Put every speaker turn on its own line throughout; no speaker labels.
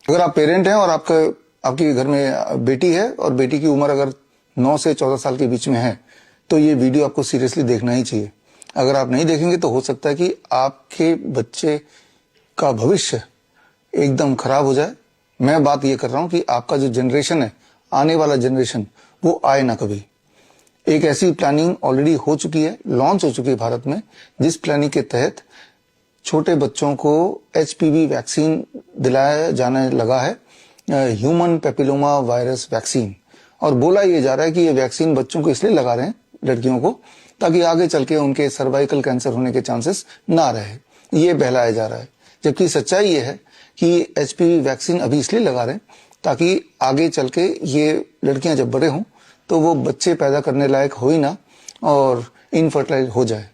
अगर आप पेरेंट हैं और आपके घर में बेटी है और बेटी की उम्र अगर 9 से 14 साल के बीच में है तो ये वीडियो आपको सीरियसली देखना ही चाहिए। अगर आप नहीं देखेंगे तो हो सकता है कि आपके बच्चे का भविष्य एकदम खराब हो जाए। मैं बात ये कर रहा हूं कि आपका जो जनरेशन है, आने वाला जनरेशन, वो आए ना कभी। एक ऐसी प्लानिंग ऑलरेडी हो चुकी है, लॉन्च हो चुकी है भारत में, जिस प्लानिंग के तहत छोटे बच्चों को एचपीवी वैक्सीन दिलाया जाने लगा है, ह्यूमन पेपिलोमा वायरस वैक्सीन। और बोला यह जा रहा है कि ये वैक्सीन बच्चों को इसलिए लगा रहे हैं, लड़कियों को, ताकि आगे चल के उनके सर्वाइकल कैंसर होने के चांसेस ना रहे। ये बहलाया जा रहा है, जबकि सच्चाई ये है कि एचपीवी वैक्सीन अभी इसलिए लगा रहे हैं ताकि आगे चल के ये लड़कियां जब बड़े हों तो वो बच्चे पैदा करने लायक हो ही ना और इनफर्टाइल हो जाए।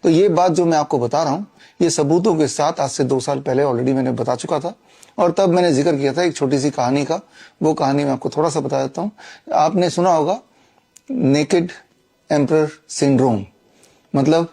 तो ये बात जो मैं आपको बता रहा हूं, ये सबूतों के साथ आज से 2 साल पहले ऑलरेडी मैंने बता चुका था और तब मैंने जिक्र किया था एक छोटी सी कहानी का। वो कहानी मैं आपको थोड़ा सा बता देता हूं। आपने सुना होगा नेकेड एम्परर सिंड्रोम, मतलब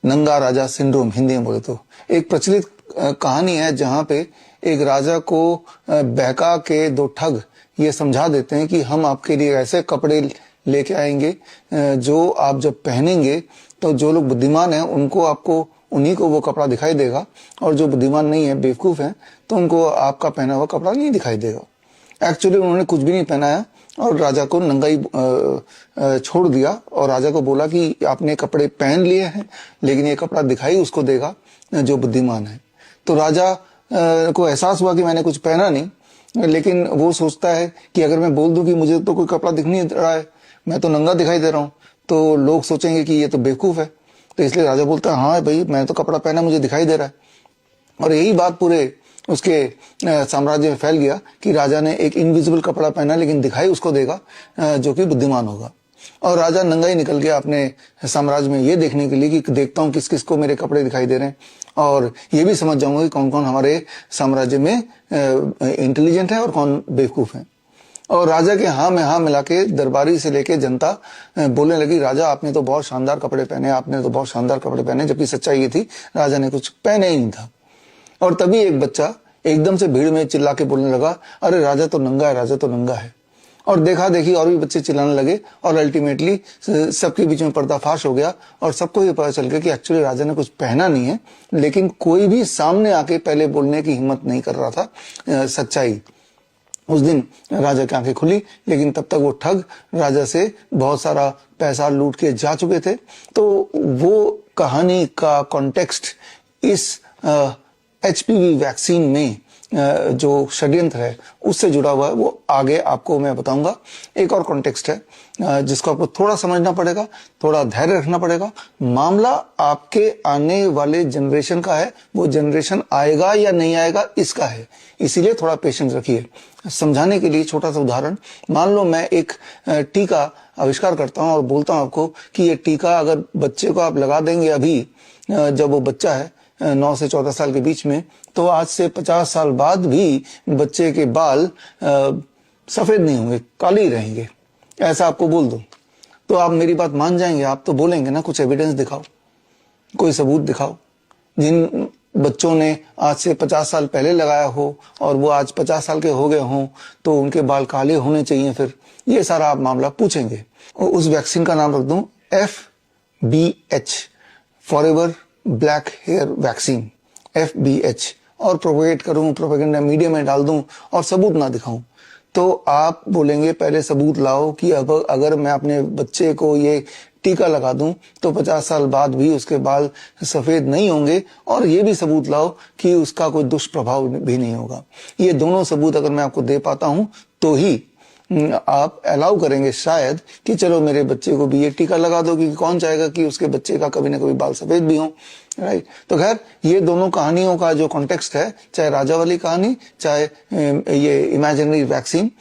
नंगा राजा सिंड्रोम हिंदी में बोले तो। एक प्रचलित कहानी है जहां पे एक राजा को बहका के 2 ठग ये समझा देते हैं कि हम आपके लिए ऐसे कपड़े लेके आएंगे जो आप जब पहनेंगे तो जो लोग बुद्धिमान हैं उनको आपको उन्हीं को वो कपड़ा दिखाई देगा, और जो बुद्धिमान नहीं है, बेवकूफ हैं, तो उनको आपका पहना हुआ कपड़ा नहीं दिखाई देगा। एक्चुअली उन्होंने कुछ भी नहीं पहनाया और राजा को नंगा ही छोड़ दिया और राजा को बोला कि आपने कपड़े पहन लिए हैं लेकिन ये कपड़ा दिखाई उसको देगा जो बुद्धिमान है। तो राजा को एहसास हुआ कि मैंने कुछ पहना नहीं, लेकिन वो सोचता है कि अगर मैं बोल दूं कि मुझे तो कोई कपड़ा दिख नहीं रहा है, मैं तो नंगा दिखाई दे रहा हूं, तो लोग सोचेंगे कि ये तो बेवकूफ है। तो इसलिए राजा बोलता है हाँ भाई, मैं तो कपड़ा पहना, मुझे दिखाई दे रहा है। और यही बात पूरे उसके साम्राज्य में फैल गया कि राजा ने एक इनविजिबल कपड़ा पहना लेकिन दिखाई उसको देगा जो कि बुद्धिमान होगा। और राजा नंगा ही निकल गया अपने साम्राज्य में ये देखने के लिए कि देखता हूं किस किस को मेरे कपड़े दिखाई दे रहे हैं, और ये भी समझ जाऊंगा कि कौन कौन हमारे साम्राज्य में इंटेलिजेंट है और कौन बेवकूफ है। और राजा के हाँ में हाँ मिला के दरबारी से लेके जनता बोलने लगी, राजा आपने तो बहुत शानदार कपड़े पहने, आपने तो बहुत शानदार कपड़े पहने, जबकि सच्चाई ये थी राजा ने कुछ पहने ही नहीं था। और तभी एक बच्चा एकदम से भीड़ में चिल्ला के बोलने लगा, अरे राजा तो नंगा है, राजा तो नंगा है। और देखा देखी और भी बच्चे चिल्लाने लगे और अल्टीमेटली सबके बीच में पर्दाफाश हो गया और सबको ये पता चल गया कि एक्चुअली राजा ने कुछ पहना नहीं है, लेकिन कोई भी सामने आके पहले बोलने की हिम्मत नहीं कर रहा था सच्चाई। उस दिन राजा की आंखें खुली, लेकिन तब तक वो ठग राजा से बहुत सारा पैसा लूट के जा चुके थे। तो वो कहानी का कॉन्टेक्स्ट इस एचपीवी वैक्सीन में जो षड्यंत्र है उससे जुड़ा हुआ है, वो आगे आपको मैं बताऊंगा। एक और कॉन्टेक्स्ट है जिसको आपको थोड़ा समझना पड़ेगा, थोड़ा धैर्य रखना पड़ेगा। मामला आपके आने वाले जनरेशन का है, वो जनरेशन आएगा या नहीं आएगा इसका है, इसीलिए थोड़ा पेशेंस रखिए। समझाने के लिए छोटा सा उदाहरण, मान लो मैं एक टीका आविष्कार करता हूं और बोलता हूं आपको कि ये टीका अगर बच्चे को आप लगा देंगे अभी जब वो बच्चा है 9 से 14 साल के बीच में, तो आज से 50 साल बाद भी बच्चे के बाल सफेद नहीं होंगे, काले ही रहेंगे, ऐसा आपको बोल दूं तो आप मेरी बात मान जाएंगे? आप तो बोलेंगे ना कुछ एविडेंस दिखाओ, कोई सबूत दिखाओ। जिन बच्चों ने आज से 50 साल पहले लगाया हो और वो आज 50 साल के हो गए हों तो उनके बाल काले होने चाहिए, फिर ये सारा आप मामला पूछेंगे। और उस वैक्सीन का नाम रख दूं FBH, forever black hair vaccine, FBH, और प्रोपेगेट करूं, प्रोपेगेंडा मीडिया में डाल दूं और सबूत ना दिखाऊं, तो आप बोलेंगे पहले सबूत लाओ कि अब अगर मैं अपने बच्चे को ये टीका लगा दूं तो 50 साल बाद भी उसके बाल सफेद नहीं होंगे, और ये भी सबूत लाओ कि उसका कोई दुष्प्रभाव भी नहीं होगा। ये दोनों सबूत अगर मैं आपको दे पाता हूं तो ही आप अलाउ करेंगे शायद कि चलो मेरे बच्चे को भी ये टीका लगा दो, क्योंकि कौन चाहेगा कि उसके बच्चे का कभी ना कभी बाल सफेद भी हो, राइट। तो खैर ये दोनों कहानियों का जो कॉन्टेक्स्ट है, चाहे राजा वाली कहानी, चाहे ये इमेजिनरी वैक्सीन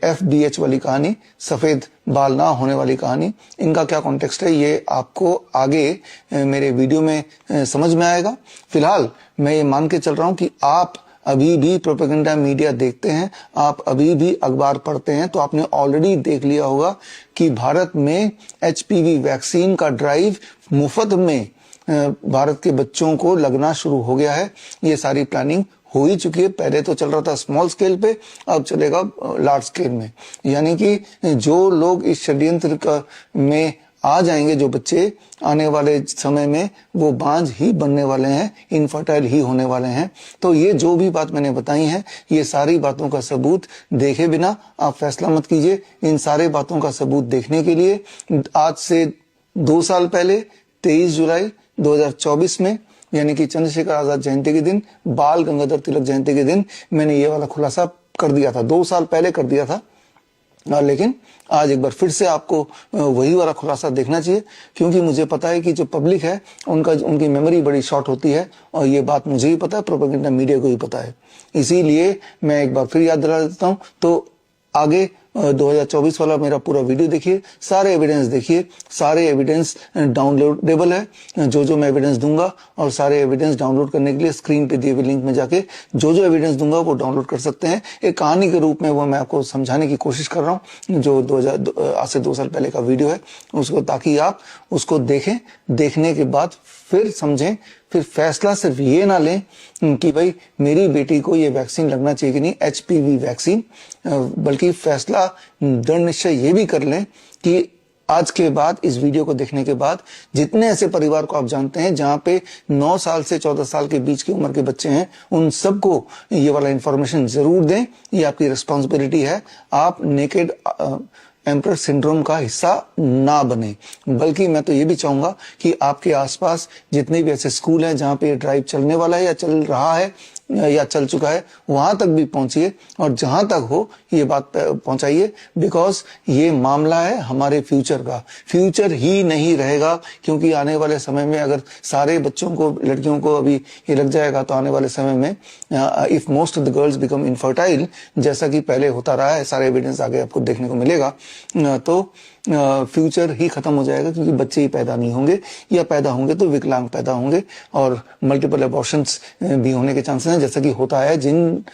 FBH वाली कहानी, सफेद बाल ना होने वाली कहानी, इनका क्या कॉन्टेक्स्ट है ये आपको आगे मेरे वीडियो में समझ में आएगा। फिलहाल मैं ये मान के चल रहा हूं कि आप अभी भी प्रोपेगेंडा मीडिया देखते हैं, आप अभी भी अखबार पढ़ते हैं, तो आपने ऑलरेडी देख लिया होगा कि भारत में HPV वैक्सीन का ड्राइव मुफ्त में भारत के बच्चों को लगना शुरू हो गया है। ये सारी प्लानिंग हो ही चुकी है। पहले तो चल रहा था स्मॉल स्केल पे, अब चलेगा लार्ज स्केल में। यानी कि जो लोग इस षड्यंत्र में आ जाएंगे, जो बच्चे आने वाले समय में वो बांझ ही बनने वाले हैं, इनफर्टाइल ही होने वाले हैं। तो ये जो भी बात मैंने बताई है, ये सारी बातों का सबूत देखे बिना आप फैसला मत कीजिए। इन सारे बातों का सबूत देखने के लिए आज से 2 साल पहले 23 जुलाई 2024 में, यानी कि चंद्रशेखर आजाद जयंती के दिन, बाल गंगाधर तिलक जयंती के दिन मैंने ये वाला खुलासा कर दिया था। 2 साल पहले कर दिया था, लेकिन आज एक बार फिर से आपको वही वाला खुलासा देखना चाहिए, क्योंकि मुझे पता है कि जो पब्लिक है उनकी मेमोरी बड़ी शॉर्ट होती है, और ये बात मुझे ही पता है, प्रोपेगेंडा मीडिया को ही पता है। इसीलिए मैं एक बार फिर याद दिला देता हूं। तो आगे 2024 वाला मेरा पूरा वीडियो देखिए, सारे एविडेंस देखिए, सारे एविडेंस डाउनलोडेबल है, जो मैं एविडेंस दूंगा, और सारे एविडेंस डाउनलोड करने के लिए स्क्रीन पे दिए हुए लिंक में जाके जो एविडेंस दूंगा वो डाउनलोड कर सकते हैं। एक कहानी के रूप में वो मैं आपको समझाने की कोशिश कर रहा हूँ, जो आज से 2 साल पहले का वीडियो है उसको, ताकि आप उसको देखें, देखने के बाद फिर समझें, फिर फैसला सिर्फ ये ना लें कि भाई मेरी बेटी को ये वैक्सीन लगना चाहिए कि नहीं, HPV वैक्सीन, बल्कि फैसला दृढ़ निश्चय ये भी कर लें कि आज के बाद, इस वीडियो को देखने के बाद, जितने ऐसे परिवार को आप जानते हैं जहां पे 9 साल से 14 साल के बीच की उम्र के बच्चे हैं, उन सबको ये वाला इंफॉर्मेशन जरूर दें। ये आपकी रिस्पॉन्सिबिलिटी है। आप नेकेड एम्परर सिंड्रोम का हिस्सा ना बने, बल्कि मैं तो ये भी चाहूंगा कि आपके आसपास जितने भी ऐसे स्कूल हैं जहां पे ये ड्राइव चलने वाला है, या चल रहा है, या चल चुका है, वहां तक भी पहुंचिए, और जहां तक हो ये बात पहुंचाइए, बिकॉज ये मामला है हमारे फ्यूचर का। फ्यूचर ही नहीं रहेगा, क्योंकि आने वाले समय में अगर सारे बच्चों को, लड़कियों को अभी ये लग जाएगा, तो आने वाले समय में if most of the girls become infertile, जैसा कि पहले होता रहा है, सारे एविडेंस आगे आपको देखने को मिलेगा, तो फ्यूचर ही खत्म हो जाएगा, क्योंकि बच्चे ही पैदा नहीं होंगे, या पैदा होंगे तो विकलांग पैदा होंगे, और मल्टीपल अबॉर्शंस भी होने के चांसेस हैं, जैसा कि होता है। जिन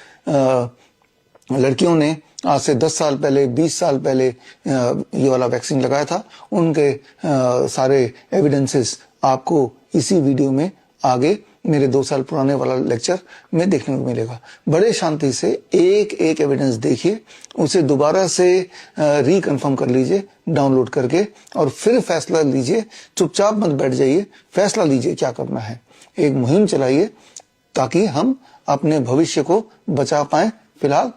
लड़कियों ने आज से 10 साल पहले, 20 साल पहले ये वाला वैक्सीन लगाया था, उनके सारे एविडेंसेस आपको इसी वीडियो में आगे मेरे 2 साल पुराने वाला लेक्चर में देखने को मिलेगा। बड़े शांति से एक एक एविडेंस देखिए, उसे दोबारा से रिकन्फर्म कर लीजिए डाउनलोड करके, और फिर फैसला लीजिए। चुपचाप मत बैठ जाइए, फैसला लीजिए क्या करना है। एक मुहिम चलाइए ताकि हम अपने भविष्य को बचा पाएं। फिलहाल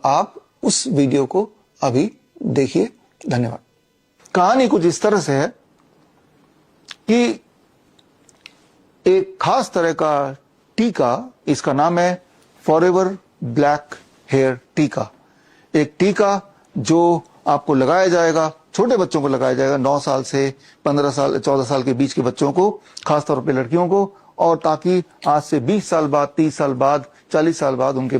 आप उस वीडियो को अभी देखिए। धन्यवाद। कहानी कुछ इस तरह से है कि एक खास तरह का टीका, इसका नाम है फॉरएवर ब्लैक हेयर टीका। एक टीका जो आपको लगाया जाएगा, छोटे बच्चों को लगाया जाएगा, 9 साल से 15 साल 14 साल के बीच के बच्चों को, खासतौर पे लड़कियों को, और ताकि आज से 20 साल बाद, 30 साल बाद, 40 साल बाद उनके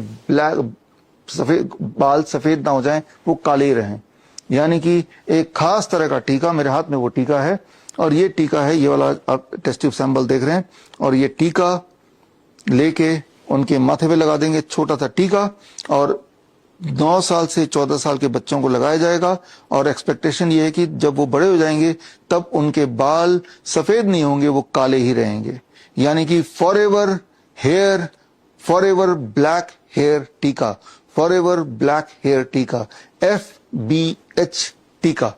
सफेद बाल सफेद ना हो जाएं, वो काले ही रहें। यानी कि एक खास तरह का टीका, मेरे हाथ में वो टीका है, और ये टीका है, ये वाला आप टेस्ट ट्यूब सैंपल देख रहे हैं, और ये टीका लेके उनके माथे पे लगा देंगे, छोटा सा टीका, और 9 साल से 14 साल के बच्चों को लगाया जाएगा। और एक्सपेक्टेशन ये है कि जब वो बड़े हो जाएंगे तब उनके बाल सफेद नहीं होंगे, वो काले ही रहेंगे। यानी कि फॉरएवर ब्लैक हेयर टीका, फॉरएवर ब्लैक हेयर टीका, FBH टीका।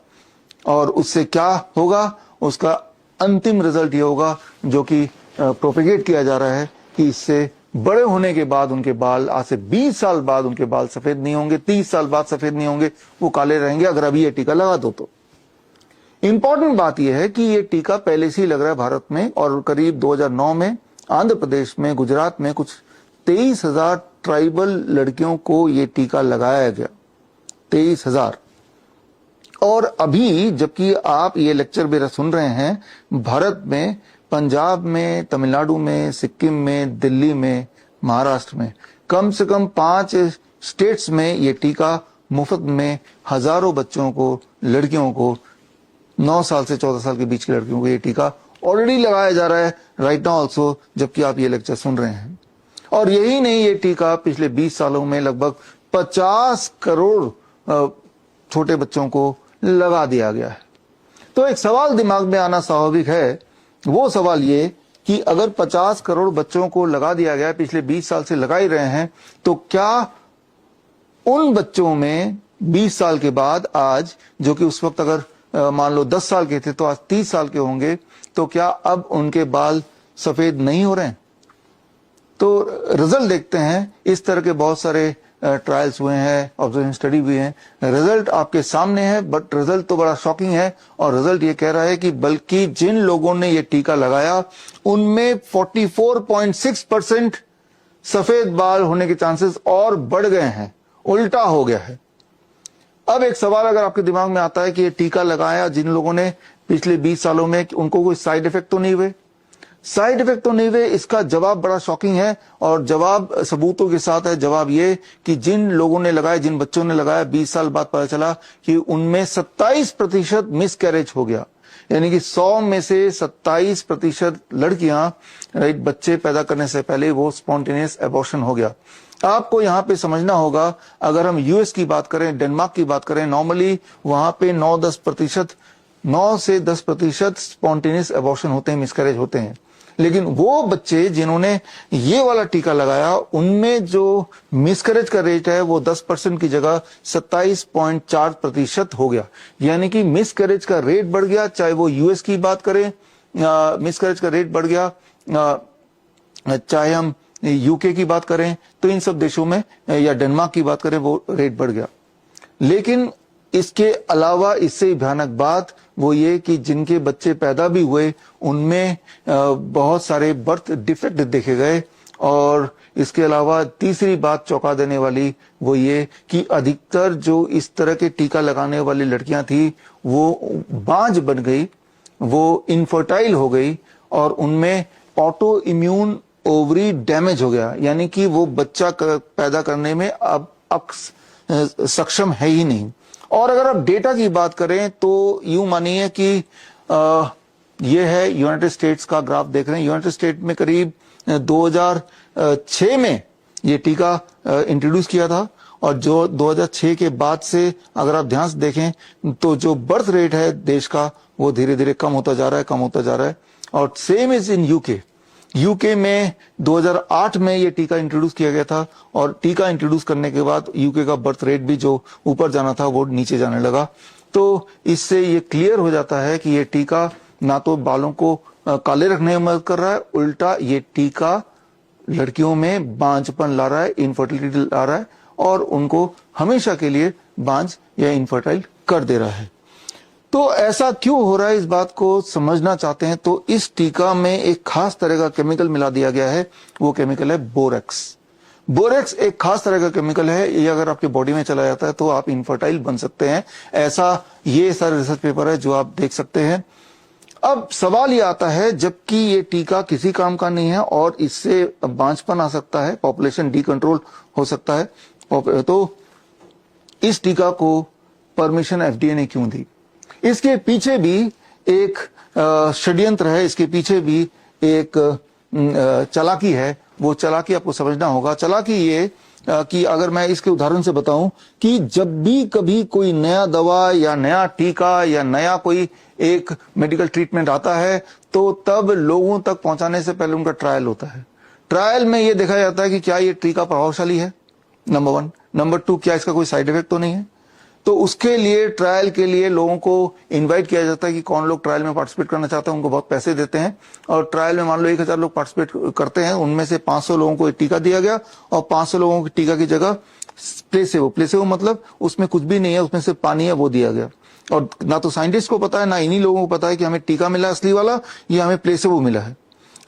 और उससे क्या होगा, उसका अंतिम रिजल्ट ये होगा, जो कि प्रोपेगेट किया जा रहा है, कि इससे बड़े होने के बाद उनके बाल, आज से 20 साल बाद उनके बाल सफेद नहीं होंगे, 30 साल बाद सफेद नहीं होंगे, वो काले रहेंगे, अगर अभी ये टीका लगा दो तो। इंपॉर्टेंट बात यह है कि ये टीका पहले से ही लग रहा है भारत में, और करीब 2009 में आंध्र प्रदेश में, गुजरात में कुछ 23,000 ट्राइबल लड़कियों को ये टीका लगाया गया, 23,000। और अभी जबकि आप ये लेक्चर मेरा सुन रहे हैं, भारत में, पंजाब में, तमिलनाडु में, सिक्किम में, दिल्ली में, महाराष्ट्र में, कम से कम 5 स्टेट्स में ये टीका मुफ्त में हजारों बच्चों को, लड़कियों को, 9 साल से 14 साल के बीच की लड़कियों को ये टीका ऑलरेडी लगाया जा रहा है, राइट नाउ ऑल्सो, जबकि आप ये लेक्चर सुन रहे हैं। और यही नहीं, ये टीका पिछले 20 सालों में लगभग 50 करोड़ छोटे बच्चों को लगा दिया गया है। तो एक सवाल दिमाग में आना स्वाभाविक है वो सवाल ये कि अगर 50 करोड़ बच्चों को लगा दिया गया, पिछले 20 साल से लगा ही रहे हैं, तो क्या उन बच्चों में 20 साल के बाद आज, जो कि उस वक्त अगर मान लो 10 साल के थे तो आज 30 साल के होंगे, तो क्या अब उनके बाल सफेद नहीं हो रहे हैं? तो रिजल्ट देखते हैं। इस तरह के बहुत सारे ट्रायल्स हुए हैं, ऑब्जर्वेशन स्टडी हुई है, रिजल्ट आपके सामने है, बट रिजल्ट तो बड़ा शॉकिंग है। और रिजल्ट ये कह रहा है कि बल्कि जिन लोगों ने ये टीका लगाया उनमें 44.6% सफेद बाल होने के चांसेस और बढ़ गए हैं, उल्टा हो गया है। अब एक सवाल अगर आपके दिमाग में आता है कि ये टीका लगाया जिन लोगों ने पिछले 20 सालों में, उनको कोई साइड इफेक्ट तो नहीं हुए? साइड इफेक्ट तो नहीं हुए, इसका जवाब बड़ा शॉकिंग है और जवाब सबूतों के साथ है। जवाब ये कि जिन लोगों ने लगाया, जिन बच्चों ने लगाया, 20 साल बाद पता चला कि उनमें 27% मिसकैरेज हो गया। यानी कि 100 में से 27% लड़कियां, राइट, बच्चे पैदा करने से पहले वो स्पॉन्टेनियस एबॉर्शन हो गया। आपको यहां पे समझना होगा, अगर हम यूएस की बात करें, डेनमार्क की बात करें, नॉर्मली वहां पे 9 से 10% स्पॉन्टेनियस एबॉर्शन होते हैं, मिसकैरेज होते हैं। लेकिन वो बच्चे जिन्होंने ये वाला टीका लगाया, उनमें जो मिसकैरेज का रेट है वो 10% की जगह 27.4% हो गया। यानी कि मिसकैरेज का रेट बढ़ गया। चाहे वो यूएस की बात करें, मिसकैरेज का रेट बढ़ गया, चाहे हम यूके की बात करें, तो इन सब देशों में, या डेनमार्क की बात करें, वो रेट बढ़ गया। लेकिन इसके अलावा इससे भयानक बात वो ये कि जिनके बच्चे पैदा भी हुए उनमें बहुत सारे बर्थ डिफेक्ट देखे गए। और इसके अलावा तीसरी बात चौंका देने वाली वो ये कि अधिकतर जो इस तरह के टीका लगाने वाली लड़कियां थी वो बांझ बन गई, वो इनफर्टाइल हो गई और उनमें ऑटो इम्यून ओवरी डैमेज हो गया। यानी कि वो बच्चा पैदा करने में अब सक्षम है ही नहीं। और अगर आप डेटा की बात करें तो यूं मानिए कि ये है यूनाइटेड स्टेट्स का ग्राफ देख रहे हैं। यूनाइटेड स्टेट में करीब 2006 में ये टीका इंट्रोड्यूस किया था और जो 2006 के बाद से अगर आप ध्यान से देखें तो जो बर्थ रेट है देश का वो धीरे धीरे कम होता जा रहा है। और सेम इज इन यूके में 2008 में ये टीका इंट्रोड्यूस किया गया था और टीका इंट्रोड्यूस करने के बाद यूके का बर्थ रेट भी जो ऊपर जाना था वो नीचे जाने लगा। तो इससे ये क्लियर हो जाता है कि ये टीका ना तो बालों को काले रखने में मदद कर रहा है, उल्टा ये टीका लड़कियों में बांझपन ला रहा है, इनफर्टिलिटी ला रहा है और उनको हमेशा के लिए बांझ या इनफर्टाइल कर दे रहा है। तो ऐसा क्यों हो रहा है, इस बात को समझना चाहते हैं तो इस टीका में एक खास तरह का केमिकल मिला दिया गया है। वो केमिकल है बोरेक्स। बोरेक्स एक खास तरह का केमिकल है, ये अगर आपके बॉडी में चला जाता है तो आप इनफर्टाइल बन सकते हैं। ऐसा ये सारे रिसर्च पेपर है जो आप देख सकते हैं। अब सवाल ये आता है, जबकि ये टीका किसी काम का नहीं है और इससे बांझपन आ सकता है, पॉपुलेशन डीकंट्रोल हो सकता है, तो इस टीका को परमिशन एफडीए ने क्यों दी? इसके पीछे भी एक षड्यंत्र है, इसके पीछे भी एक चालाकी है। वो चालाकी आपको समझना होगा। चालाकी ये कि अगर मैं इसके उदाहरण से बताऊं कि जब भी कभी कोई नया दवा या नया टीका या नया कोई एक मेडिकल ट्रीटमेंट आता है तो तब लोगों तक पहुंचाने से पहले उनका ट्रायल होता है। ट्रायल में ये देखा जाता है कि क्या ये टीका प्रभावशाली है, नंबर 1। नंबर 2, क्या इसका कोई साइड इफेक्ट तो नहीं है। तो उसके लिए ट्रायल के लिए लोगों को इनवाइट किया जाता है कि कौन लोग ट्रायल में पार्टिसिपेट करना चाहते हैं, उनको बहुत पैसे देते हैं और ट्रायल में मान लो 1000 लोग पार्टिसिपेट करते हैं, उनमें से 500 लोगों को टीका दिया गया और 500 लोगों की टीका की जगह प्लेसेबो मतलब उसमें कुछ भी नहीं है, उसमें सिर्फ पानी है, वो दिया गया। और ना तो साइंटिस्ट को पता है ना इन्हीं लोगों को पता है कि हमें टीका मिला असली वाला या हमें प्लेसेबो मिला है।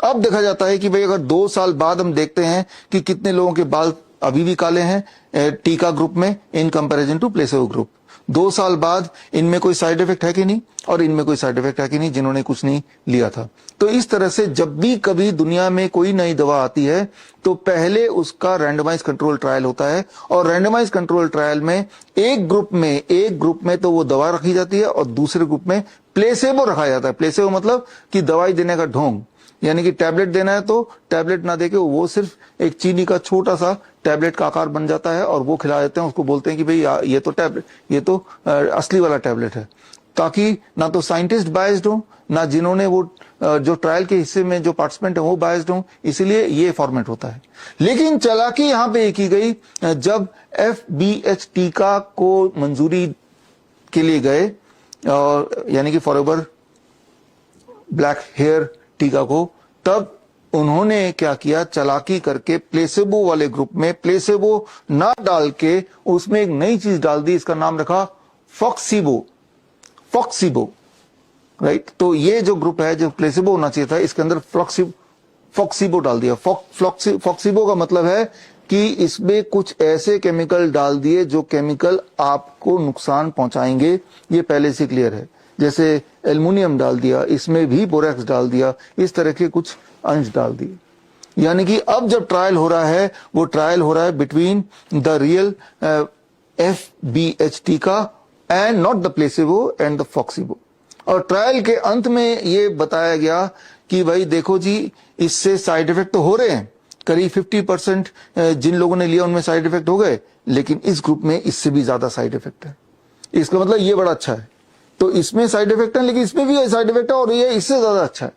अब देखा जाता है कि भाई अगर 2 साल बाद हम देखते हैं कि कितने लोगों के बाल अभी भी काले हैं टीका ग्रुप में in comparison to placebo group. 2 साल बाद इनमें कोई साइड इफेक्ट है कि नहीं और इनमें कोई साइड इफेक्ट है कि नहीं जिन्होंने कुछ नहीं लिया था। तो इस तरह से जब भी कभी दुनिया में कोई नई दवा आती है तो पहले उसका रैंडमाइज कंट्रोल ट्रायल होता है और रैंडमाइज कंट्रोल ट्रायल में एक ग्रुप में तो वो दवा रखी जाती है और दूसरे ग्रुप में प्लेसेबो रखा जाता है। प्लेसेबो मतलब कि दवाई देने का ढोंग, यानी कि टैबलेट देना है तो टैबलेट ना देके वो सिर्फ एक चीनी का छोटा सा टैबलेट का आकार बन जाता है और वो खिला देते हैं, उसको बोलते हैं कि भाई ये तो टैबलेट, ये तो असली वाला टैबलेट है। ताकि ना तो साइंटिस्ट बायस्ड हो, ना जिन्होंने वो जो ट्रायल के हिस्से में जो पार्टिसिपेंट है वो बायस्ड हो, इसलिए ये फॉर्मेट होता है। लेकिन चालाकी यहां पे की गई, जब FBH टीका को मंजूरी के लिए गए, और यानी कि फॉरएवर ब्लैक हेयर टीका को, तब उन्होंने क्या किया, चालाकी करके प्लेसेबो वाले ग्रुप में प्लेसेबो ना डाल के उसमें एक नई चीज डाल दी, इसका नाम रखा फॉक्सीबो। राइट, तो ये जो ग्रुप है जो प्लेसेबो होना चाहिए था, इसके अंदर फॉक्सीबो डाल दिया। फॉक्सीबो का मतलब है कि इसमें कुछ ऐसे केमिकल डाल दिए जो केमिकल आपको नुकसान पहुंचाएंगे, ये पहले से क्लियर है। जैसे एल्युमिनियम डाल दिया, इसमें भी बोरेक्स डाल दिया, इस तरह के कुछ अंश डाल दिए। यानी कि अब जब ट्रायल हो रहा है, वो ट्रायल हो रहा है बिटवीन द रियल FBH टीका and not the placebo and the foxibo. और ट्रायल के अंत में ये बताया गया कि भाई देखो जी, इससे साइड इफेक्ट तो हो रहे हैं, करीब 50% जिन लोगों ने लिया उनमें साइड इफेक्ट हो गए, लेकिन इस ग्रुप में इससे भी ज्यादा साइड इफेक्ट है। इसका मतलब ये बड़ा अच्छा है। तो इसमें साइड इफेक्ट है, लेकिन इसमें भी साइड इफेक्ट है, और ये इससे ज्यादा अच्छा है।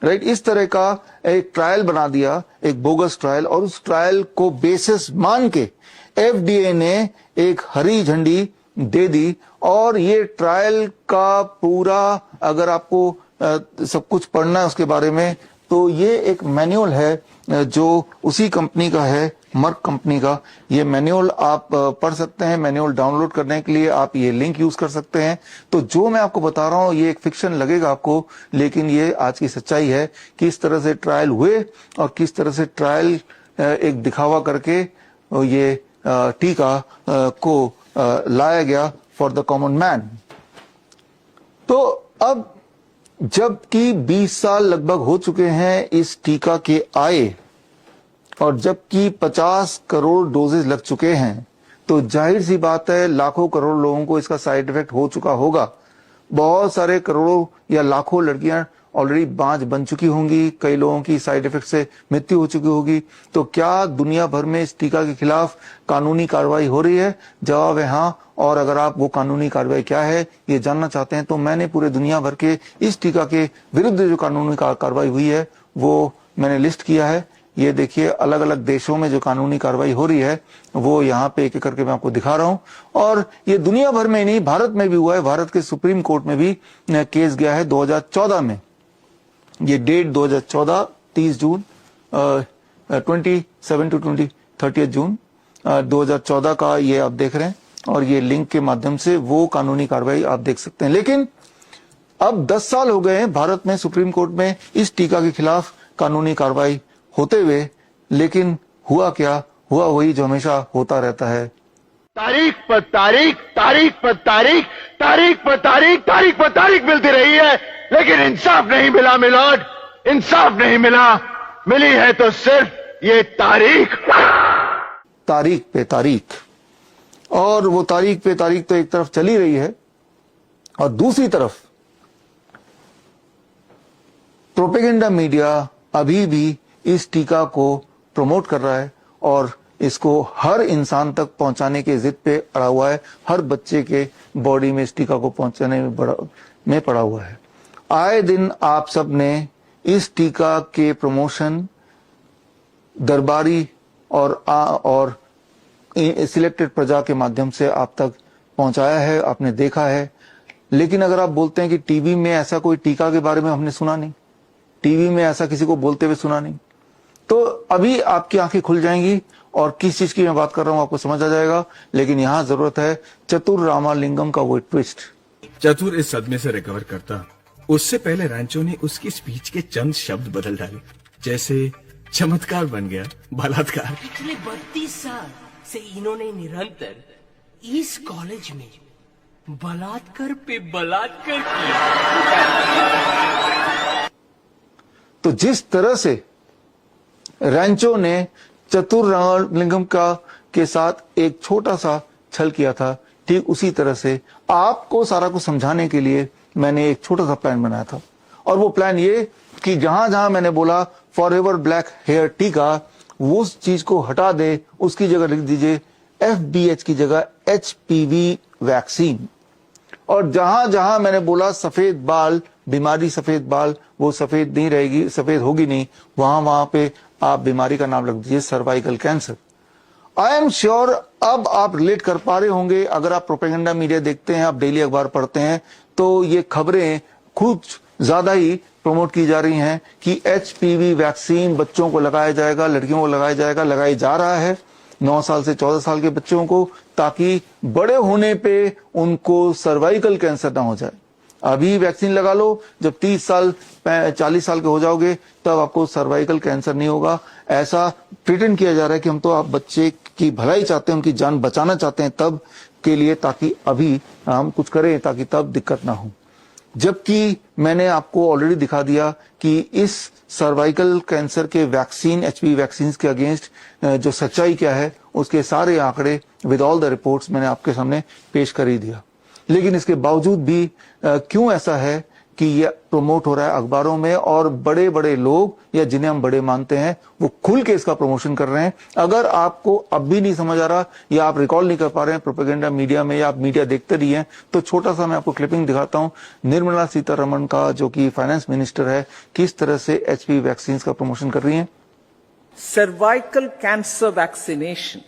राइट, इस तरह का एक ट्रायल बना दिया, एक बोगस ट्रायल, और उस ट्रायल को बेसिस मान के FDA ने एक हरी झंडी दे दी। और ये ट्रायल का पूरा, अगर आपको सब कुछ पढ़ना है उसके बारे में, तो ये एक मैनुअल है जो उसी कंपनी का है, मर्क कंपनी का। ये मैनुअल आप पढ़ सकते हैं। मैनुअल डाउनलोड करने के लिए आप ये लिंक यूज कर सकते हैं। तो जो मैं आपको बता रहा हूं ये एक फिक्शन लगेगा आपको, लेकिन ये आज की सच्चाई है, किस तरह से ट्रायल हुए और किस तरह से ट्रायल एक दिखावा करके ये टीका को लाया गया फॉर द कॉमन मैन। तो अब जबकि 20 साल लगभग हो चुके हैं इस टीका के आए, और जबकि 50 करोड़ डोजेज लग चुके हैं, तो जाहिर सी बात है लाखों करोड़ लोगों को इसका साइड इफेक्ट हो चुका होगा। बहुत सारे करोड़ों या लाखों लड़कियां ऑलरेडी बांझ बन चुकी होंगी, कई लोगों की साइड इफेक्ट से मृत्यु हो चुकी होगी। तो क्या दुनिया भर में इस टीका के खिलाफ कानूनी कार्रवाई हो रही है? जवाब है हाँ। और अगर आप वो कानूनी कार्रवाई क्या है ये जानना चाहते हैं, तो मैंने पूरे दुनिया भर के इस टीका के विरुद्ध जो कानूनी कार्रवाई हुई है वो मैंने लिस्ट किया है। ये देखिए, अलग अलग देशों में जो कानूनी कार्रवाई हो रही है वो यहाँ पे एक एक करके मैं आपको दिखा रहा हूँ। और ये दुनिया भर में नहीं, भारत में भी हुआ है। भारत के सुप्रीम कोर्ट में भी केस गया है 2014 में। ये डेट 2014 30 जून 27 टू 30 जून 2014 का ये आप देख रहे हैं, और ये लिंक के माध्यम से वो कानूनी कार्रवाई आप देख सकते हैं। लेकिन अब 10 साल हो गए हैं भारत में सुप्रीम कोर्ट में इस टीका के खिलाफ कानूनी कार्रवाई होते हुए, लेकिन हुआ क्या? हुआ वही जो हमेशा होता रहता है।
तारीख पर तारीख, तारीख पर तारीख, तारीख पर तारीख, तारीख पर तारीख मिलती रही है, लेकिन इंसाफ नहीं मिला मिलोड, इंसाफ नहीं मिला। मिली है तो सिर्फ ये तारीख
पे तारीख। और वो तारीख पे तारीख तो एक तरफ चली रही है, और दूसरी तरफ प्रोपेगेंडा मीडिया अभी भी इस टीका को प्रमोट कर रहा है और इसको हर इंसान तक पहुंचाने के जिद पे अड़ा हुआ है। हर बच्चे के बॉडी में इस टीका को पहुंचाने में पड़ा हुआ है। आए दिन आप सब ने इस टीका के प्रमोशन दरबारी और सिलेक्टेड प्रजा के माध्यम से आप तक पहुंचाया है, आपने देखा है। लेकिन अगर आप बोलते हैं कि टीवी में ऐसा कोई टीका के बारे में हमने सुना नहीं, टीवी में ऐसा किसी को बोलते हुए सुना नहीं, तो अभी आपकी आंखें खुल जाएंगी और किस चीज की मैं बात कर रहा हूं आपको समझ आ जाएगा। लेकिन यहां जरूरत है चतुर रामालिंगम का वो ट्विस्ट।
चतुर इस सदमे से रिकवर करता, उससे पहले रैंचो ने उसकी स्पीच के चंद शब्द बदल डाले, जैसे चमत्कार बन गया बलात्कार।
पिछले 32 साल से इन्होंने निरंतर इस कॉलेज में बलात्कार पे बलात्कार किया।
तो जिस तरह से रैंचो ने चतुर रामालिंगम के साथ एक छोटा सा छल किया था, ठीक उसी तरह से आपको सारा कुछ समझाने के लिए मैंने एक छोटा सा प्लान बनाया था। और वो प्लान ये कि जहां जहां मैंने बोला फॉरएवर ब्लैक हेयर टीका, वो उस चीज को हटा दे, उसकी जगह लिख दीजिए FBH की जगह HPV वैक्सीन। और जहां जहां मैंने बोला सफेद बाल बीमारी, सफेद बाल, वो सफेद नहीं रहेगी, सफेद होगी नहीं, वहां वहां पे आप बीमारी का नाम रख दीजिए cervical cancer. I am sure अब आप रिलेट कर पा रहे होंगे। अगर आप प्रोपेगेंडा मीडिया देखते हैं, आप डेली अखबार पढ़ते हैं, तो ये खबरें कुछ ज्यादा ही प्रमोट की जा रही हैं कि HPV वैक्सीन बच्चों को लगाया जाएगा, लड़कियों को लगाया जाएगा, लगाया जा रहा है 9 साल से 14 साल के बच्चों को, ताकि बड़े होने पे उनको सर्वाइकल कैंसर ना हो जाए। अभी वैक्सीन लगा लो, जब 30 साल 40 साल के हो जाओगे तब आपको सर्वाइकल कैंसर नहीं होगा। ऐसा प्रिटेंड किया जा रहा है कि हम तो आप बच्चे की भलाई चाहते हैं, उनकी जान बचाना चाहते हैं तब के लिए, ताकि अभी हम कुछ करें ताकि तब दिक्कत ना हो। जबकि मैंने आपको ऑलरेडी दिखा दिया कि इस सर्वाइकल कैंसर के वैक्सीन, HPV वैक्सीन के अगेंस्ट जो सच्चाई क्या है, उसके सारे आंकड़े विद ऑल द रिपोर्ट्स मैंने आपके सामने पेश कर ही दिया। लेकिन इसके बावजूद भी क्यों ऐसा है कि ये प्रमोट हो रहा है अखबारों में, और बड़े बड़े लोग या जिन्हें हम बड़े मानते हैं वो खुल के इसका प्रमोशन कर रहे हैं। अगर आपको अब भी नहीं समझ आ रहा या आप रिकॉल नहीं कर पा रहे हैं प्रोपेगेंडा मीडिया में, या आप मीडिया देखते रही हैं, तो छोटा सा मैं आपको क्लिपिंग दिखाता हूं निर्मला सीतारमण का, जो कि फाइनेंस मिनिस्टर है, किस तरह से HPV वैक्सीन का प्रमोशन कर रही है।
Cervical cancer vaccination.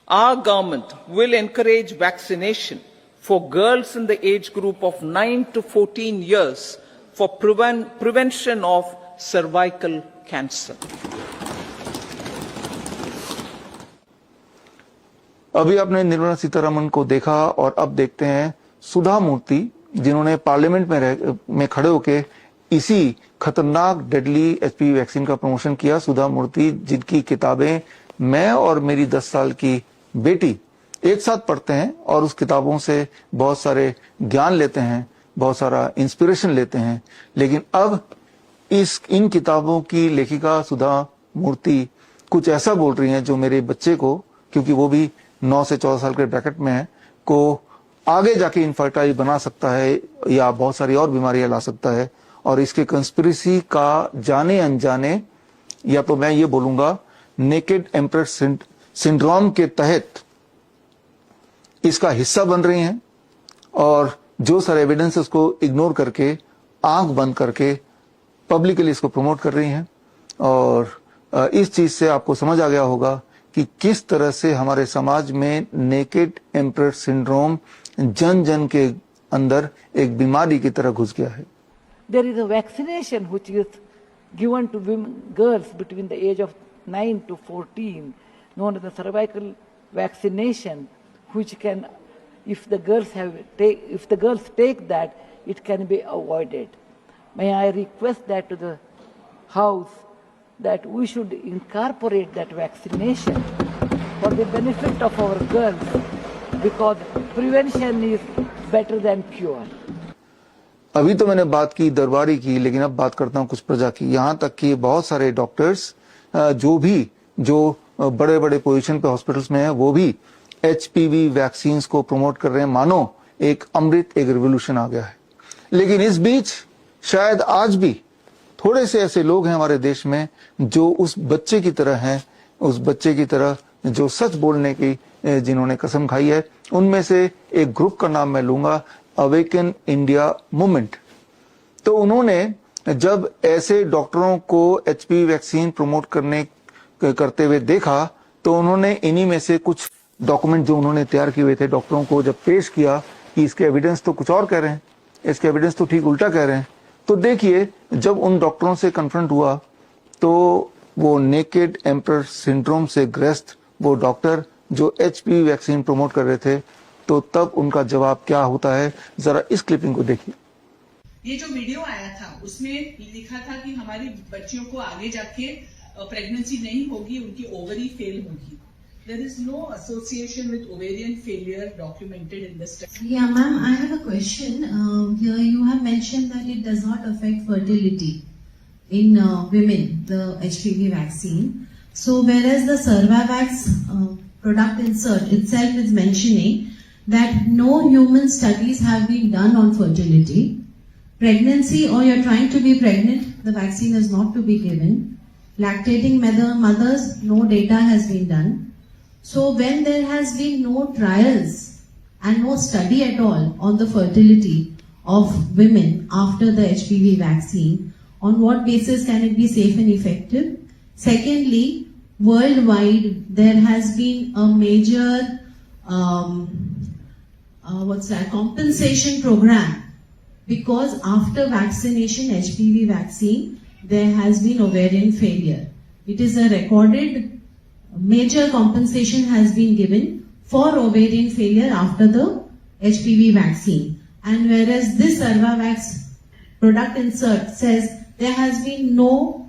Our government will encourage vaccination for girls in the age group of 9 to 14 years for prevention of cervical cancer.
अभी आपने निर्मला सीतारमण को देखा, और अब देखते हैं सुधा मूर्ति, जिन्होंने पार्लियामेंट में खड़े होके इसी खतरनाक डेडली HPV वैक्सीन का प्रमोशन किया। सुधा मूर्ति, जिनकी किताबें मैं और मेरी 10 साल की बेटी एक साथ पढ़ते हैं और उस किताबों से बहुत सारे ज्ञान लेते हैं, बहुत सारा इंस्पिरेशन लेते हैं। लेकिन अब इन किताबों की लेखिका सुधा मूर्ति कुछ ऐसा बोल रही हैं जो मेरे बच्चे को, क्योंकि वो भी 9 से 14 साल के ब्रैकेट में है, को आगे जाके इनफर्टाइल बना सकता है या बहुत सारी और बीमारियां ला सकता है। और इसके कंस्पिरेसी का जाने अनजाने, या तो मैं ये बोलूंगा नेकेड एम्प्रेस सिंड्रोम के तहत इसका हिस्सा बन रही हैं, और जो सारे एविडेंस उसको इग्नोर करके, आंख बंद करके पब्लिकली इसको प्रमोट कर रही हैं। और इस चीज से आपको समझ आ गया होगा कि किस तरह से हमारे समाज में नेकेड एम्प्रेस सिंड्रोम जन जन के अंदर एक बीमारी की तरह घुस गया है।
There is a vaccination which is given to women, girls between the age of 9 to 14, known as the cervical vaccination, which can, if the girls take that, it can be avoided. May I request that to the House that we should incorporate that vaccination for the benefit of our girls, because prevention is better than cure.
अभी तो मैंने बात की दरबारी की, लेकिन अब बात करता हूं कुछ प्रजा की। यहां तक कि बहुत सारे डॉक्टर्स जो बड़े बड़े पोजीशन पे हॉस्पिटल्स में हैं, वो भी HPV वैक्सीन को प्रमोट कर रहे हैं, मानो एक अमृत, एक रिवोल्यूशन आ गया है। लेकिन इस बीच शायद आज भी थोड़े से ऐसे लोग हैं हमारे देश में जो उस बच्चे की तरह हैं, उस बच्चे की तरह जो सच बोलने की जिन्होंने कसम खाई है। उनमें से एक ग्रुप का नाम मैं लूंगा, अवेकन इंडिया मूवमेंट। तो उन्होंने जब ऐसे डॉक्टरों को HPV वैक्सीन प्रमोट करते हुए देखा, तो उन्होंने इन्हीं में से कुछ डॉक्यूमेंट जो उन्होंने तैयार किए हुए थे डॉक्टरों को जब पेश किया कि इसके एविडेंस तो कुछ और कह रहे हैं, इसके एविडेंस तो ठीक उल्टा कह रहे हैं। तो देखिए, जब उन डॉक्टरों से कन्फ्रंट हुआ तो वो नेकेड एम्प्रेस सिंड्रोम से ग्रस्त वो डॉक्टर जो HPV वैक्सीन प्रमोट कर रहे थे, तो तब उनका जवाब क्या होता है, जरा इस क्लिपिंग को देखिए।
ये जो वीडियो आया था उसमें लिखा था कि हमारी बच्चियों को आगे जाके प्रेगनेंसी नहीं होगी, उनकी ओवरी फेल होगी। There is no association with ovarian failure documented in the study.
Yeah, ma'am, I have a question. Here you have mentioned that it does not affect fertility in women, the HPV vaccine. So whereas the Cervavax product insert itself is mentioning that no human studies have been done on fertility. Pregnancy, or you're trying to be pregnant, the vaccine is not to be given. Lactating mothers, no data has been done. So when there has been no trials and no study at all on the fertility of women after the HPV vaccine. On what basis can it be safe and effective? Secondly, worldwide there has been a major compensation program, because after vaccination, HPV vaccine, there has been ovarian failure. It is a recorded major compensation has been given for ovarian failure after the HPV vaccine. And whereas this Cervavax product insert says there has been no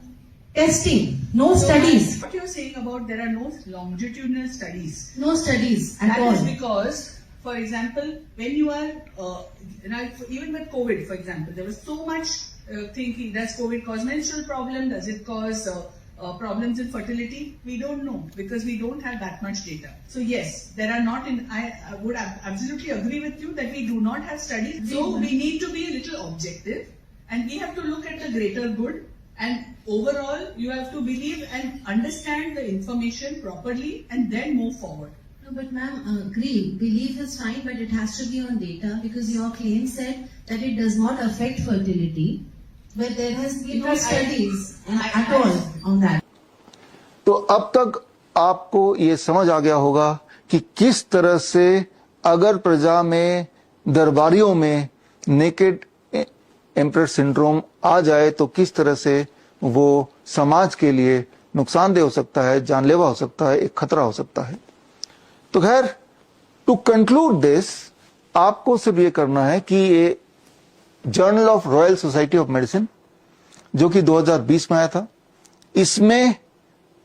testing, no studies.
What you're saying about there are no longitudinal studies.
No studies at all.
That is because, for example, when you are, even with COVID, for example, there was so much thinking, does COVID cause menstrual problem? Does it cause problems in fertility? We don't know, because we don't have that much data. So yes, there are not I would absolutely agree with you that we do not have studies. So we need to be a little objective, and we have to look at the greater good. And overall, you have to believe and understand the information properly and then move forward.
No, but ma'am, agree. Belief is fine, but it has to be on data, because your claim said that it does not affect fertility, but there has been no studies at all on that.
तो अब तक आपको ये समझ आ गया होगा कि किस तरह से अगर प्रजा में, दरबारियों में नेकेड एम्परर सिंड्रोम आ जाए तो किस तरह से वो समाज के लिए नुकसानदेह हो सकता है, जानलेवा हो सकता है, एक खतरा हो सकता है। तो खैर, टू कंक्लूड दिस, आपको सिर्फ ये करना है कि ये journal of royal society of medicine, जो कि 2020 में आया था, इसमें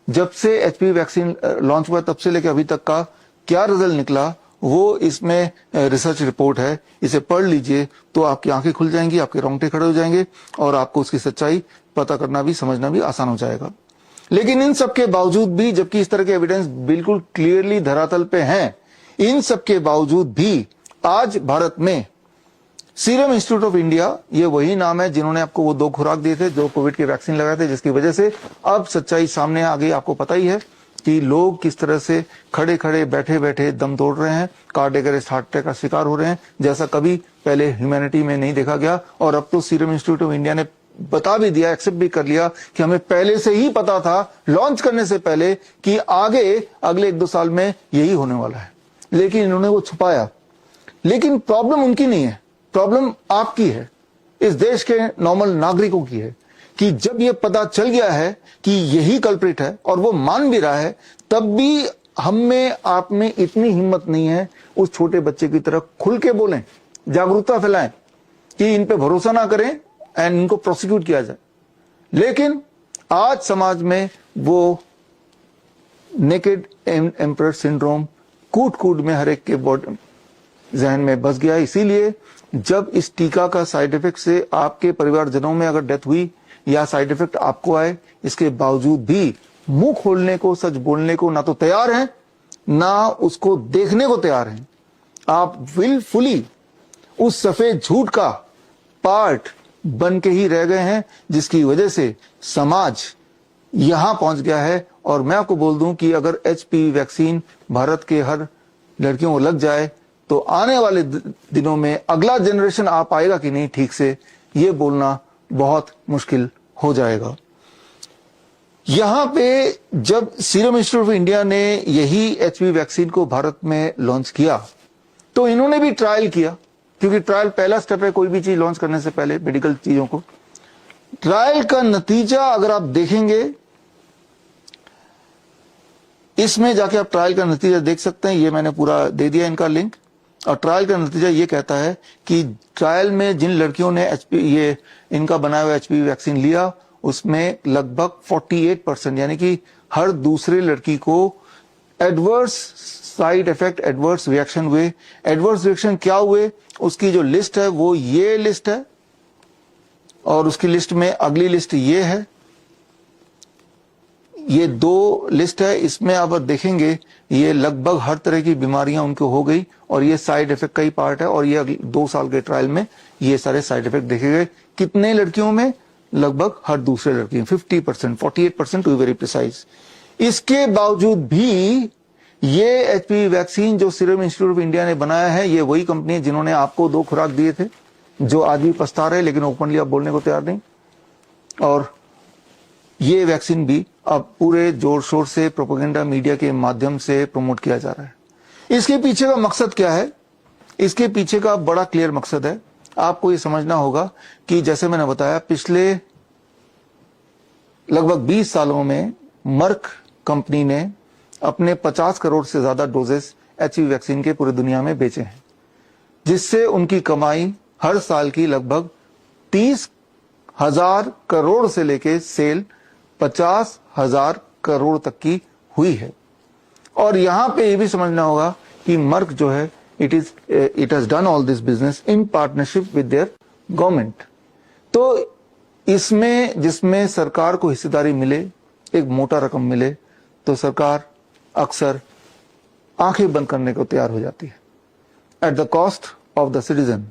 जब से एचपीवी वैक्सीन लॉन्च हुआ तब से लेकर अभी तक का क्या रिजल्ट निकला, वो इसमें रिसर्च रिपोर्ट है। इसे पढ़ लीजिए तो आपकी आंखें खुल जाएंगी, आपके रोंगटे खड़े हो जाएंगे और आपको उसकी सच्चाई पता करना भी, समझना भी आसान हो जाएगा। लेकिन इन सब के बावजूद भी, जबकि इस तरह के एविडेंस बिल्कुल क्लियरली धरातल पे हैं, इन सब के बावजूद भी आज भारत में सीरम इंस्टीट्यूट ऑफ इंडिया, ये वही नाम है जिन्होंने आपको वो 2 खुराक दिए थे, जो कोविड के वैक्सीन लगाए थे, जिसकी वजह से अब सच्चाई सामने आ गई। आपको पता ही है कि लोग किस तरह से खड़े खड़े बैठे बैठे दम तोड़ रहे हैं, कार्डियक अरेस्ट, हार्ट अटैक का शिकार हो रहे हैं, जैसा कभी पहले ह्यूमैनिटी में नहीं देखा गया। और अब तो सीरम इंस्टीट्यूट ऑफ इंडिया ने बता भी दिया, एक्सेप्ट भी कर लिया कि हमें पहले से ही पता था, लॉन्च करने से पहले, कि आगे अगले 1-2 साल में यही होने वाला है, लेकिन इन्होंने वो छुपाया। लेकिन प्रॉब्लम उनकी नहीं है, प्रॉब्लम आपकी है, इस देश के नॉर्मल नागरिकों की है, कि जब ये पता चल गया है कि यही कल्प्रिट है और वो मान भी रहा है, तब भी हम में, आप में इतनी हिम्मत नहीं है उस छोटे बच्चे की तरह खुल के बोलें, जागरूकता फैलाएं कि इन पे भरोसा ना करें एंड इनको प्रोसिक्यूट किया जाए। लेकिन आज समाज में वो नेकेड एम्परर सिंड्रोम कूट कूट में हर एक के जहन में बस गया। इसीलिए जब इस टीका का साइड इफेक्ट से आपके परिवारजनों में अगर डेथ हुई या साइड इफेक्ट आपको आए, इसके बावजूद भी मुंह खोलने को, सच बोलने को ना तो तैयार हैं, ना उसको देखने को तैयार हैं। आप विलफुली उस सफेद झूठ का पार्ट बन के ही रह गए हैं, जिसकी वजह से समाज यहां पहुंच गया है। और मैं आपको बोल दूं कि अगर एचपीवी वैक्सीन भारत के हर लड़कियों को लग जाए तो आने वाले दिनों में अगला जनरेशन आ पाएगा कि नहीं ठीक से, ये बोलना बहुत मुश्किल हो जाएगा। यहां पे जब सीरम इंस्टीट्यूट ऑफ इंडिया ने यही एचपीवी वैक्सीन को भारत में लॉन्च किया, तो इन्होंने भी ट्रायल किया, क्योंकि ट्रायल पहला स्टेप है कोई भी चीज लॉन्च करने से पहले, मेडिकल चीजों को। ट्रायल का नतीजा अगर आप देखेंगे, इसमें जाके आप ट्रायल का नतीजा देख सकते हैं, ये मैंने पूरा दे दिया इनका लिंक। और ट्रायल का नतीजा ये कहता है कि ट्रायल में जिन लड़कियों ने ये इनका बनाया हुआ एचपीवी वैक्सीन लिया, उसमें लगभग 48%, यानी कि हर दूसरे लड़की को adverse side effect, adverse reaction हुए। एडवर्स रिएक्शन क्या हुए, उसकी जो लिस्ट है वो ये लिस्ट है, और उसकी लिस्ट में अगली लिस्ट ये है, ये 2 लिस्ट है। इसमें आप देखेंगे ये लगभग हर तरह की बीमारियां उनको हो गई, और ये साइड इफेक्ट का ही पार्ट है। और ये 2 साल के ट्रायल में ये सारे साइड इफेक्ट देखे गए। कितने लड़कियों में? लगभग हर दूसरे लड़की, 50%, 48% टू बी वेरी प्रिसाइज। इसके बावजूद भी ये एचपीवी वैक्सीन जो सीरम इंस्टीट्यूट ऑफ इंडिया ने बनाया है, ये वही कंपनी है जिन्होंने आपको 2 खुराक दिए थे, जो आज भी पछता रहे लेकिन ओपनली आप बोलने को तैयार नहीं। और ये वैक्सीन भी अब पूरे जोर शोर से प्रोपेगेंडा मीडिया के माध्यम से प्रमोट किया जा रहा है। इसके पीछे का मकसद क्या है? इसके पीछे का बड़ा क्लियर मकसद है। आपको ये समझना होगा कि जैसे मैंने बताया, पिछले लगभग 20 सालों में मर्क कंपनी ने अपने 50 करोड़ से ज्यादा डोजेस एचपीवी वैक्सीन के पूरी दुनिया में बेचे हैं, जिससे उनकी कमाई हर साल की लगभग 30,000 करोड़ से लेके सेल 50,000 करोड़ तक की हुई है। और यहां पे ये भी समझना होगा कि मर्क जो है it has done all this business in partnership with their government. तो इसमें जिसमें सरकार को हिस्सेदारी मिले, एक मोटा रकम मिले, तो सरकार अक्सर आंखें बंद करने को तैयार हो जाती है at the cost of the citizen.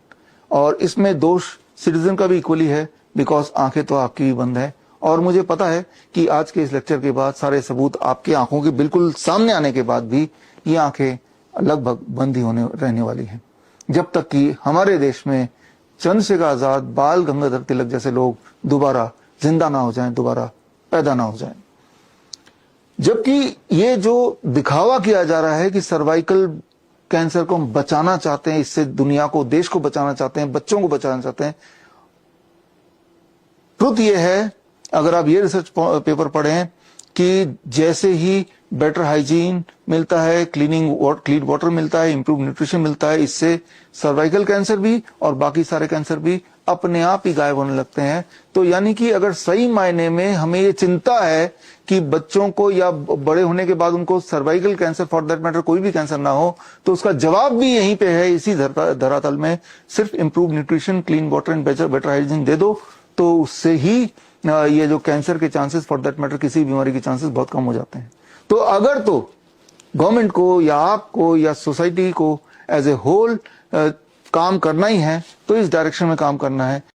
और इसमें दोष सिटीजन का भी इक्वली है, बिकॉज आंखें तो आपकी भी बंद है। और मुझे पता है कि आज के इस लेक्चर के बाद सारे सबूत आपकी आंखों के बिल्कुल सामने आने के बाद भी ये आंखें लगभग बंद ही रहने वाली हैं, जब तक कि हमारे देश में चंद्रशेखर आजाद, बाल गंगाधर तिलक जैसे लोग दोबारा जिंदा ना हो जाएं, दोबारा पैदा ना हो जाएं। जबकि ये जो दिखावा किया जा रहा है कि सर्वाइकल कैंसर को हम बचाना चाहते हैं, इससे दुनिया को, देश को बचाना चाहते हैं, बच्चों को बचाना चाहते हैं, ट्रुथ ये है, अगर आप ये रिसर्च पेपर पढ़ें कि जैसे ही बेटर हाइजीन मिलता है, क्लीन वाटर मिलता है, इंप्रूव न्यूट्रिशन मिलता है, इससे सर्वाइकल कैंसर भी और बाकी सारे कैंसर भी अपने आप ही गायब होने लगते हैं। तो यानी कि अगर सही मायने में हमें ये चिंता है कि बच्चों को या बड़े होने के बाद उनको cervical cancer, for that matter कोई भी कैंसर ना हो, तो उसका जवाब भी यहीं पे है, इसी धरातल में। सिर्फ improve nutrition, clean water and better hygiene दे दो, तो उससे ही ये जो कैंसर के चांसेस, फॉर दैट मैटर किसी बीमारी के चांसेस बहुत कम हो जाते हैं। तो अगर तो गवर्नमेंट को या आपको या सोसाइटी को एज ए होल काम करना ही है, तो इस डायरेक्शन में काम करना है।